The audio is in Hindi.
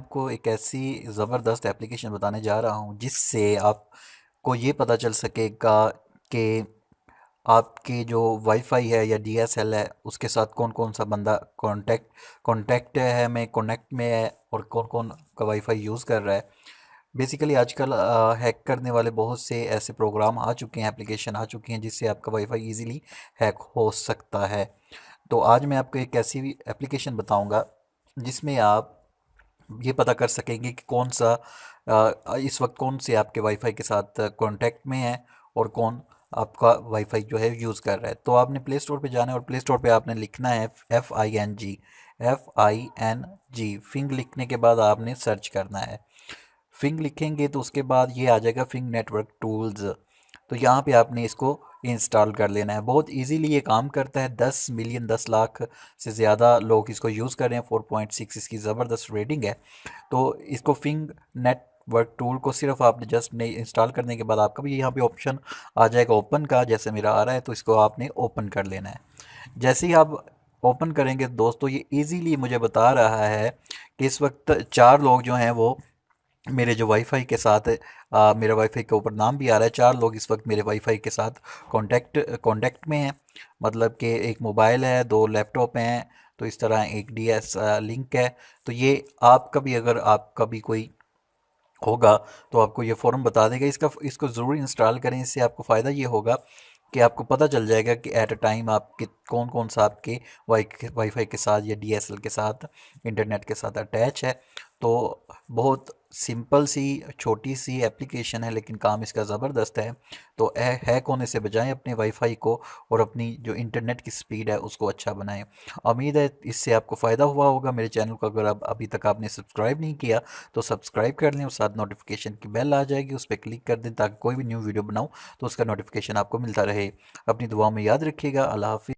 आपको एक ऐसी ज़बरदस्त एप्लीकेशन बताने जा रहा हूँ जिससे आपको ये पता चल सकेगा कि आपके जो वाईफाई है या डीएसएल है उसके साथ कौन कौन सा बंदा कांटेक्ट है में कनेक्ट में है और कौन कौन का वाईफाई यूज़ कर रहा है। बेसिकली आजकल हैक करने वाले बहुत से ऐसे प्रोग्राम आ चुके हैं, एप्लीकेशन आ चुकी हैं जिससे आपका वाईफाई इजीली हैक हो सकता है। तो आज मैं आपको एक ऐसी एप्लीकेशन बताऊंगा जिसमें आप ये पता कर सकेंगे कि कौन सा इस वक्त कौन से आपके वाईफाई के साथ कांटेक्ट में है और कौन आपका वाईफाई जो है यूज़ कर रहा है। तो आपने प्ले स्टोर पे जाना है और प्ले स्टोर पे आपने लिखना है FING फिंग लिखने के बाद आपने सर्च करना है। फिंग लिखेंगे तो उसके बाद ये आ जाएगा फिंग नेटवर्क टूल्स। तो यहाँ पे आपने इसको इंस्टॉल कर लेना है। बहुत इजीली ये काम करता है। 10 मिलियन 10 लाख से ज़्यादा लोग इसको यूज़ कर रहे हैं। 4.6 इसकी ज़बरदस्त रेटिंग है। तो इसको फिंग नेटवर्क टूल को सिर्फ आपने जस्ट नहीं इंस्टॉल करने के बाद आपका भी यहाँ पे ऑप्शन आ जाएगा ओपन का, जैसे मेरा आ रहा है। तो इसको आपने ओपन कर लेना है। जैसे ही आप ओपन करेंगे दोस्तों, ये इजीली मुझे बता रहा है कि इस वक्त 4 लोग जो हैं वो मेरे जो वाईफाई के साथ मेरा वाईफाई के ऊपर नाम भी आ रहा है। 4 लोग इस वक्त मेरे वाईफाई के साथ कांटेक्ट में हैं। मतलब कि एक मोबाइल है, 2 लैपटॉप हैं, तो इस तरह एक डीएस लिंक है। तो ये आपका भी, अगर आपका भी कोई होगा तो आपको ये फ़ौरन बता देगा। इसको ज़रूर इंस्टॉल करें। इससे आपको फ़ायदा ये होगा कि आपको पता चल जाएगा कि एट अ टाइम आपके कौन कौन सा आपके वाईफाई के साथ या डीएसएल के साथ, इंटरनेट के साथ अटैच है। तो बहुत सिंपल सी छोटी सी एप्लीकेशन है लेकिन काम इसका ज़बरदस्त है। तो हैक होने से बजाएं अपने वाईफाई को और अपनी जो इंटरनेट की स्पीड है उसको अच्छा बनाएं। उम्मीद है इससे आपको फ़ायदा हुआ होगा। मेरे चैनल को अगर आप अभी तक आपने सब्सक्राइब नहीं किया तो सब्सक्राइब कर लें और साथ नोटिफिकेशन की बेल आ जाएगी, उस पर क्लिक कर दें ताकि कोई भी न्यू वीडियो बनाऊं तो उसका नोटिफिकेशन आपको मिलता रहे। अपनी दुआ में याद रखिएगा। अल्लाह हाफिज़।